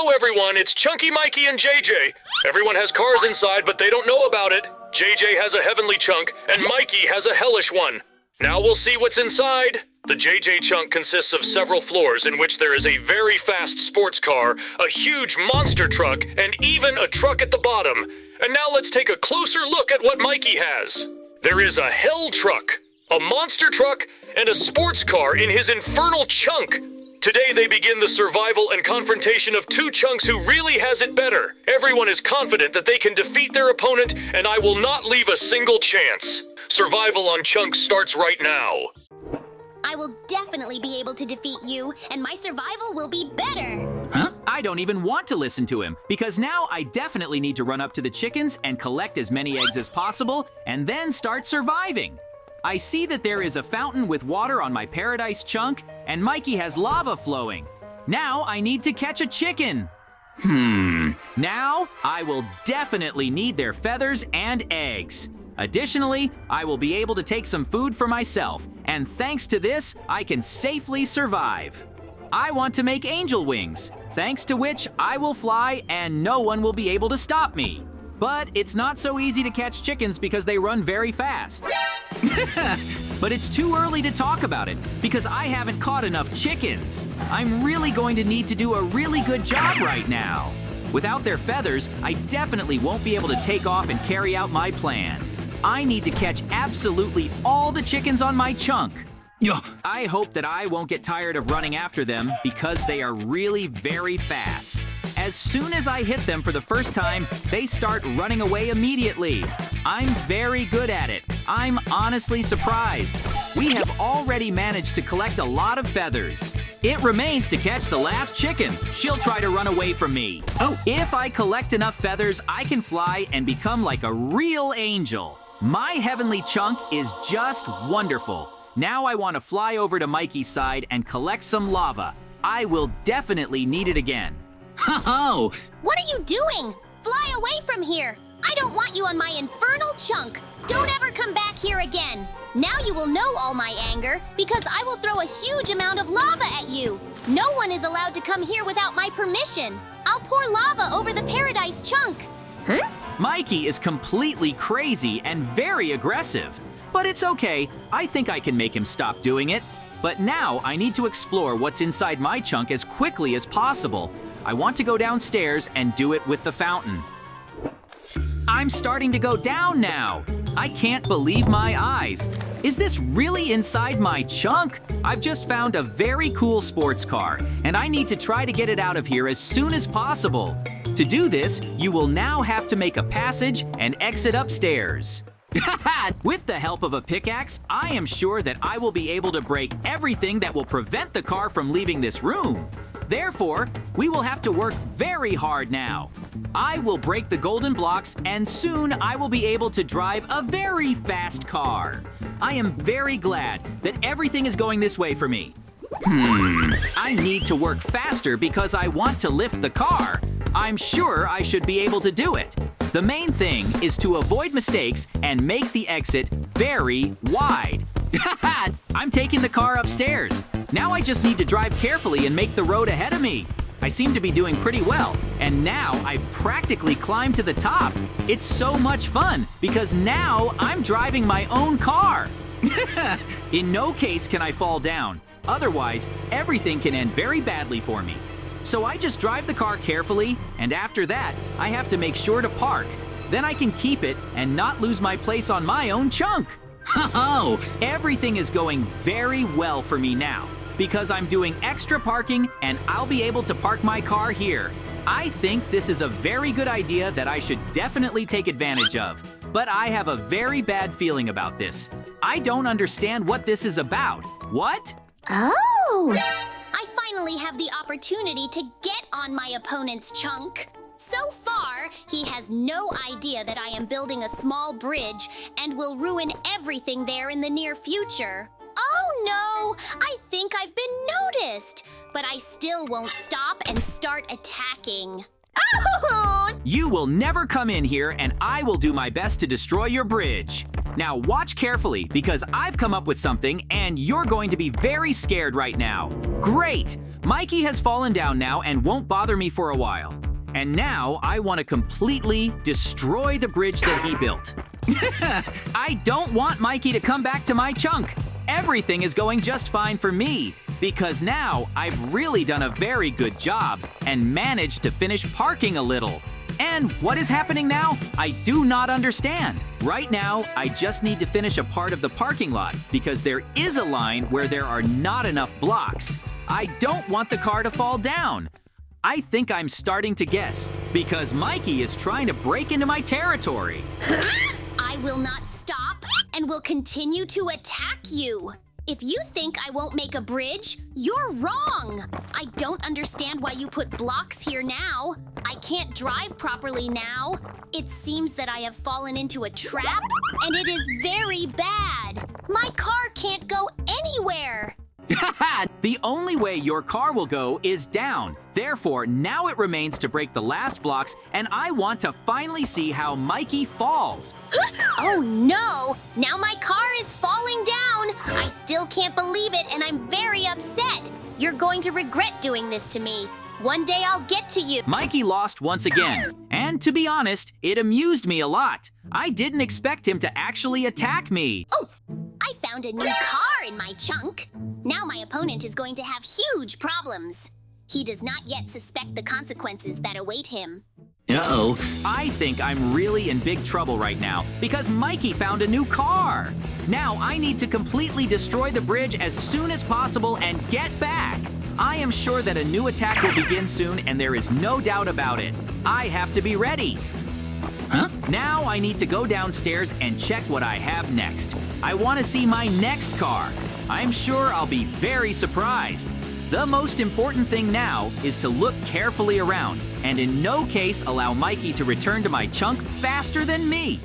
Hello everyone, it's Chunky, Mikey, and JJ. Everyone has cars inside, but they don't know about it. JJ has a heavenly chunk, and Mikey has a hellish one. Now we'll see what's inside. The JJ chunk consists of several floors in which there is a very fast sports car, a huge monster truck, and even a truck at the bottom. And now let's take a closer look at what Mikey has. There is a hell truck, a monster truck, and a sports car in his infernal chunk. Today they begin the survival and confrontation of two chunks who really has it better. Everyone is confident that they can defeat their opponent, and I will not leave a single chance. Survival on chunks starts right now. I will definitely be able to defeat you, and my survival will be better. Huh? I don't even want to listen to him, because now I definitely need to run up to the chickens and collect as many eggs as possible, and then start surviving. I see that there is a fountain with water on my paradise chunk, and Mikey has lava flowing. Now I need to catch a chicken. Now I will definitely need their feathers and eggs. Additionally, I will be able to take some food for myself, and thanks to this, I can safely survive. I want to make angel wings, thanks to which I will fly and no one will be able to stop me. But it's not so easy to catch chickens because they run very fast. But it's too early to talk about it because I haven't caught enough chickens. I'm really going to need to do a really good job right now. Without their feathers, I definitely won't be able to take off and carry out my plan. I need to catch absolutely all the chickens on my chunk. I hope that I won't get tired of running after them because they are really very fast. As soon as I hit them for the first time, they start running away immediately. I'm very good at it. I'm honestly surprised. We have already managed to collect a lot of feathers. It remains to catch the last chicken. She'll try to run away from me. If I collect enough feathers, I can fly and become like a real angel. My heavenly chunk is just wonderful. Now I want to fly over to Mikey's side and collect some lava. I will definitely need it again. Ho-ho! What are you doing? Fly away from here. I don't want you on my infernal chunk. Don't ever come back here again. Now you will know all my anger because I will throw a huge amount of lava at you. No one is allowed to come here without my permission. I'll pour lava over the paradise chunk. Mikey is completely crazy and very aggressive. But it's okay, I think I can make him stop doing it. But now I need to explore what's inside my chunk as quickly as possible. I want to go downstairs and do it with the fountain. I'm starting to go down now. I can't believe my eyes. Is this really inside my chunk? I've just found a very cool sports car, and I need to try to get it out of here as soon as possible. To do this, you will now have to make a passage and exit upstairs. With the help of a pickaxe, I am sure that I will be able to break everything that will prevent the car from leaving this room. Therefore, we will have to work very hard now. I will break the golden blocks, and soon I will be able to drive a very fast car. I am very glad that everything is going this way for me. I need to work faster because I want to lift the car. I'm sure I should be able to do it. The main thing is to avoid mistakes and make the exit very wide. I'm taking the car upstairs. Now I just need to drive carefully and make the road ahead of me. I seem to be doing pretty well, and now I've practically climbed to the top. It's so much fun because now I'm driving my own car. In no case can I fall down. Otherwise, everything can end very badly for me. So I just drive the car carefully, and after that, I have to make sure to park. Then I can keep it and not lose my place on my own chunk. Ho-ho! Everything is going very well for me now because I'm doing extra parking and I'll be able to park my car here. I think this is a very good idea that I should definitely take advantage of. But I have a very bad feeling about this. I don't understand what this is about. What? Oh! I finally have the opportunity to get on my opponent's chunk. So far, he has no idea that I am building a small bridge and will ruin everything there in the near future. Oh no! I think I've been noticed, but I still won't stop and start attacking. Oh! You will never come in here and I will do my best to destroy your bridge. Now watch carefully because I've come up with something and you're going to be very scared right now. Great! Mikey has fallen down now and won't bother me for a while. And now I want to completely destroy the bridge that he built. I don't want Mikey to come back to my chunk. Everything is going just fine for me because now I've really done a very good job and managed to finish parking a little. And what is happening now? I do not understand. Right now, I just need to finish a part of the parking lot because there is a line where there are not enough blocks. I don't want the car to fall down. I think I'm starting to guess because Mikey is trying to break into my territory. I will not stop and will continue to attack you. If you think I won't make a bridge, you're wrong. I don't understand why you put blocks here now. I can't drive properly now. It seems that I have fallen into a trap, and it is very bad. My car can't go anywhere. The only way your car will go is down. Therefore, now it remains to break the last blocks, and I want to finally see how Mikey falls. Oh no! Now my car is falling down! I still can't believe it, and I'm very upset. You're going to regret doing this to me. One day I'll get to you. Mikey lost once again, and to be honest, it amused me a lot. I didn't expect him to actually attack me. Oh, I found a new car in my chunk. Now my opponent is going to have huge problems. He does not yet suspect the consequences that await him. Uh-oh. I think I'm really in big trouble right now because Mikey found a new car. Now I need to completely destroy the bridge as soon as possible and get back. I am sure that a new attack will begin soon and there is no doubt about it. I have to be ready. Now I need to go downstairs and check what I have next. I want to see my next car. I'm sure I'll be very surprised. The most important thing now is to look carefully around and in no case allow Mikey to return to my chunk faster than me.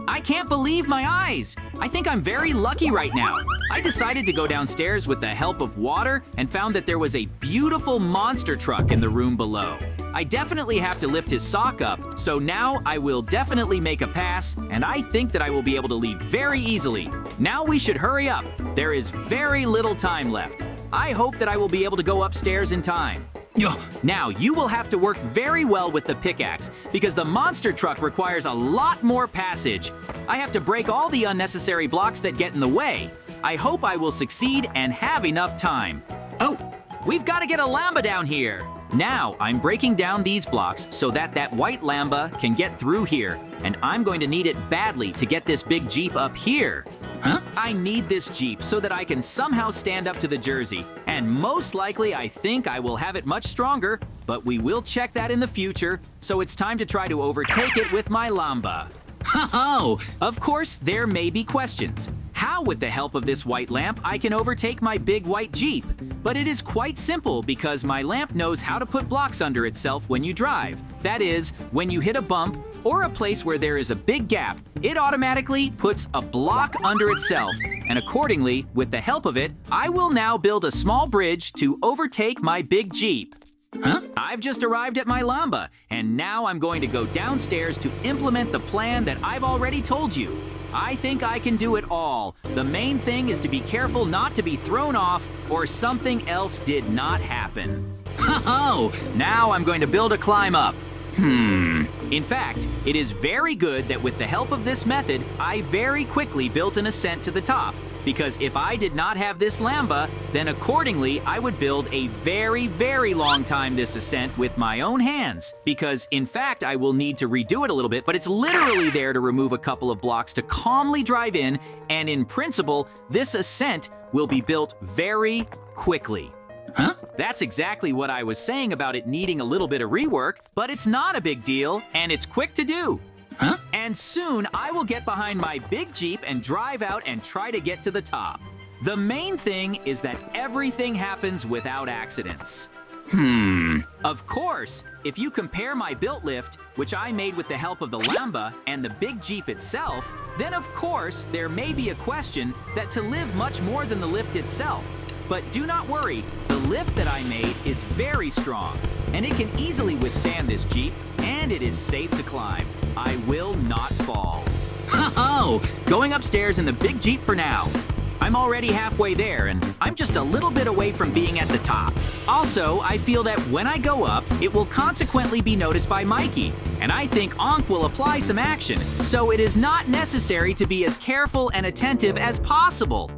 I can't believe my eyes. I think I'm very lucky right now. I decided to go downstairs with the help of water and found that there was a beautiful monster truck in the room below. I definitely have to lift his sock up, so now I will definitely make a pass, and I think that I will be able to leave very easily. Now we should hurry up. There is very little time left. I hope that I will be able to go upstairs in time. Now, you will have to work very well with the pickaxe because the monster truck requires a lot more passage. I have to break all the unnecessary blocks that get in the way. I hope I will succeed and have enough time. Oh, we've got to get a Lamba down here. Now, I'm breaking down these blocks so that that white Lamba can get through here, and I'm going to need it badly to get this big Jeep up here. I need this Jeep so that I can somehow stand up to the Jersey, and most likely I think I will have it much stronger, but we will check that in the future, so it's time to try to overtake it with my Lamba. Oh, of course, there may be questions. How, with the help of this white lamp, I can overtake my big white Jeep? But it is quite simple because my lamp knows how to put blocks under itself when you drive. That is, when you hit a bump or a place where there is a big gap, it automatically puts a block under itself. And accordingly, with the help of it, I will now build a small bridge to overtake my big Jeep. I've just arrived at my Lamba, and now I'm going to go downstairs to implement the plan that I've already told you. I think I can do it all. The main thing is to be careful not to be thrown off or something else did not happen. Now I'm going to build a climb up. In fact, it is very good that with the help of this method, I very quickly built an ascent to the top. Because if I did not have this Lamba, then accordingly I would build a very, very long time this ascent with my own hands. Because in fact I will need to redo it a little bit, but it's literally there to remove a couple of blocks to calmly drive in, and in principle, this ascent will be built very quickly. That's exactly what I was saying about it needing a little bit of rework, but it's not a big deal, and it's quick to do. And soon I will get behind my big Jeep and drive out and try to get to the top. The main thing is that everything happens without accidents. Of course, if you compare my built lift, which I made with the help of the Lamba, and the big Jeep itself, then of course there may be a question that to live much more than the lift itself. But do not worry, the lift that I made is very strong, and it can easily withstand this Jeep, and it is safe to climb. I will not fall. Going upstairs in the big Jeep for now. I'm already halfway there, and I'm just a little bit away from being at the top. Also, I feel that when I go up, it will consequently be noticed by Mikey, and I think Ankh will apply some action, so it is not necessary to be as careful and attentive as possible.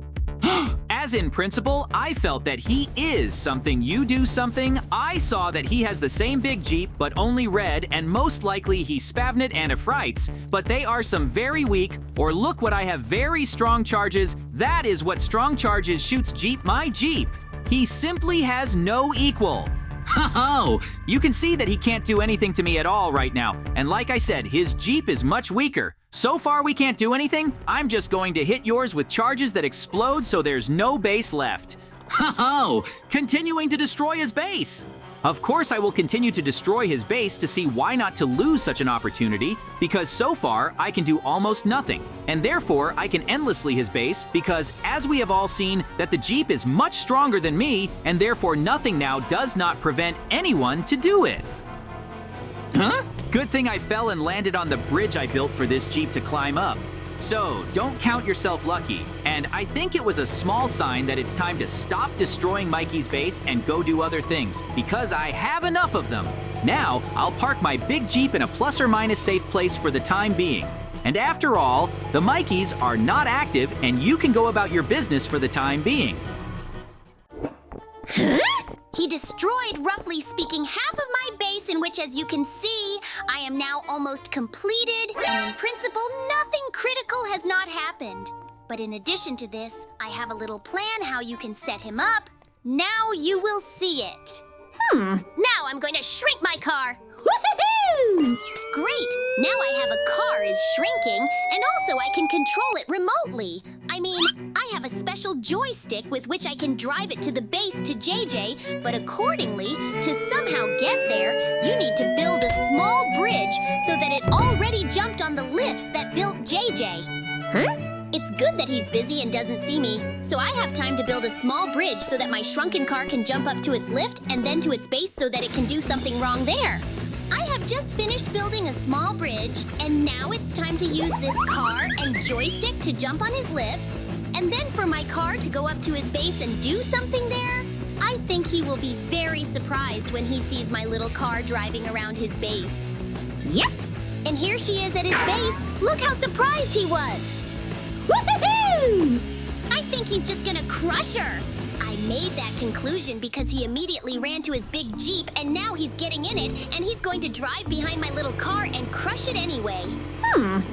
As in principle, I felt that he is something you do something. I saw that he has the same big Jeep, but only red, and most likely he's Spavnit and Ephrites, but they are some very weak, or look what I have very strong charges. That is what strong charges shoots Jeep my Jeep. He simply has no equal. Ho-ho! You can see that he can't do anything to me at all right now, and like I said, his Jeep is much weaker. So far we can't do anything. I'm just going to hit yours with charges that explode so there's no base left. Ho-ho! Continuing to destroy his base! Of course I will continue to destroy his base to see why not to lose such an opportunity, because so far I can do almost nothing, and therefore I can endlessly his base because, as we have all seen, that the Jeep is much stronger than me, and therefore nothing now does not prevent anyone to do it. Huh? Good thing I fell and landed on the bridge I built for this Jeep to climb up. So, don't count yourself lucky, and I think it was a small sign that it's time to stop destroying Mikey's base and go do other things, because I have enough of them. Now, I'll park my big Jeep in a plus or minus safe place for the time being. And after all, the Mikeys are not active and you can go about your business for the time being. Huh? He destroyed, roughly speaking, half of my base, in which, as you can see, I am now almost completed, and in principle, nothing critical has not happened. But in addition to this, I have a little plan how you can set him up. Now you will see it. Now I'm going to shrink my car. Woohoo! Great! Now I have a car is shrinking, and also I can control it remotely. I mean, I have a special joystick with which I can drive it to the base to JJ, but accordingly, to somehow get there, you need to build a small bridge so that it already jumped on the lifts that built JJ. Huh? It's good that he's busy and doesn't see me, so I have time to build a small bridge so that my shrunken car can jump up to its lift and then to its base so that it can do something wrong there. I have just finished building a small bridge, and now it's time to use this car and joystick to jump on his lifts, and then for my car to go up to his base and do something there. I think he will be very surprised when he sees my little car driving around his base. Yep! And here she is at his base. Look how surprised he was! Woohoo! I think he's just gonna crush her. I made that conclusion because he immediately ran to his big Jeep, and now he's getting in it, and he's going to drive behind my little car and crush it anyway.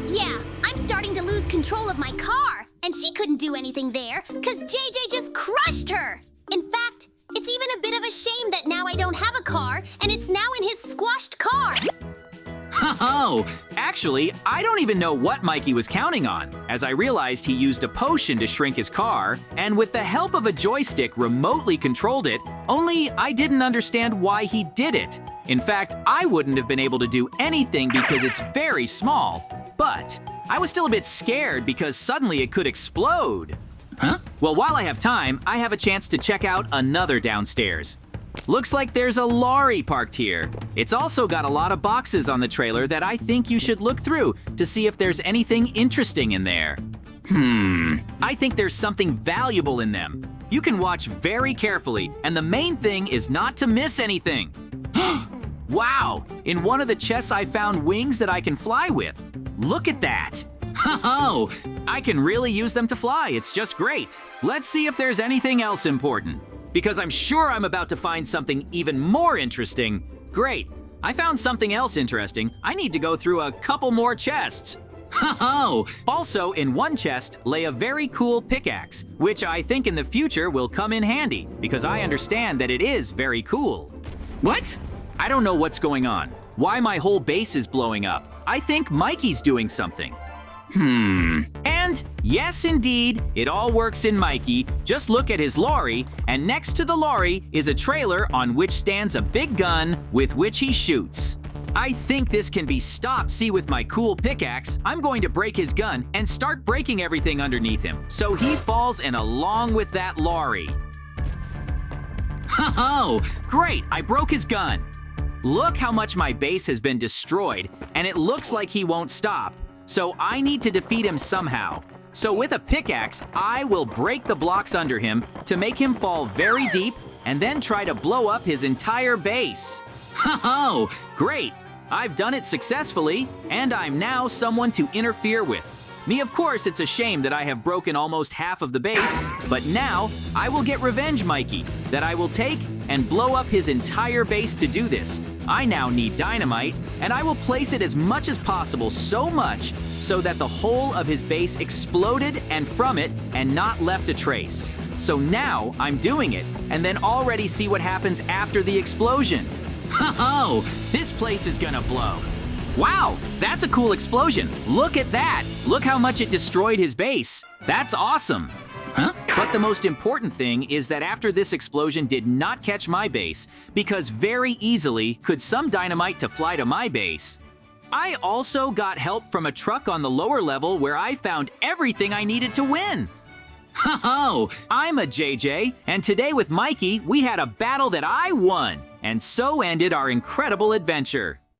Yeah, I'm starting to lose control of my car, and she couldn't do anything there because JJ just crushed her. In fact, it's even a bit of a shame that now I don't have a car, and it's now in his squashed car. Ho-ho! Actually, I don't even know what Mikey was counting on, as I realized he used a potion to shrink his car, and with the help of a joystick remotely controlled it, only I didn't understand why he did it. In fact, I wouldn't have been able to do anything because it's very small, but I was still a bit scared because suddenly it could explode. Huh? Well, while I have time, I have a chance to check out another downstairs. Looks like there's a lorry parked here. It's also got a lot of boxes on the trailer that I think you should look through to see if there's anything interesting in there. I think there's something valuable in them. You can watch very carefully, and the main thing is not to miss anything. Wow! In one of the chests I found wings that I can fly with. Look at that! Ho-ho! I can really use them to fly, it's just great. Let's see if there's anything else important. Because I'm sure I'm about to find something even more interesting. Great, I found something else interesting. I need to go through a couple more chests. Ho-ho! Also, in one chest lay a very cool pickaxe, which I think in the future will come in handy, because I understand that it is very cool. What? I don't know what's going on. Why my whole base is blowing up. I think Mikey's doing something. And yes, indeed, it all works in Mikey. Just look at his lorry, and next to the lorry is a trailer on which stands a big gun with which he shoots. I think this can be stopped. See, with my cool pickaxe, I'm going to break his gun and start breaking everything underneath him, so he falls in along with that lorry. Ho-ho! Great, I broke his gun. Look how much my base has been destroyed, and it looks like he won't stop. So I need to defeat him somehow. So with a pickaxe, I will break the blocks under him to make him fall very deep and then try to blow up his entire base. Oh, great! I've done it successfully, and I'm now someone to interfere with. Me, of course, it's a shame that I have broken almost half of the base, but now I will get revenge, Mikey, that I will take and blow up his entire base to do this. I now need dynamite, and I will place it as much as possible, so much so that the whole of his base exploded and from it and not left a trace. So now I'm doing it, and then already see what happens after the explosion. Oh, this place is gonna blow. Wow, that's a cool explosion. Look at that. Look how much it destroyed his base. That's awesome. Huh? But the most important thing is that after this explosion did not catch my base, because very easily could some dynamite to fly to my base. I also got help from a truck on the lower level where I found everything I needed to win. Ho-ho! I'm a JJ, and today with Mikey, we had a battle that I won. And so ended our incredible adventure.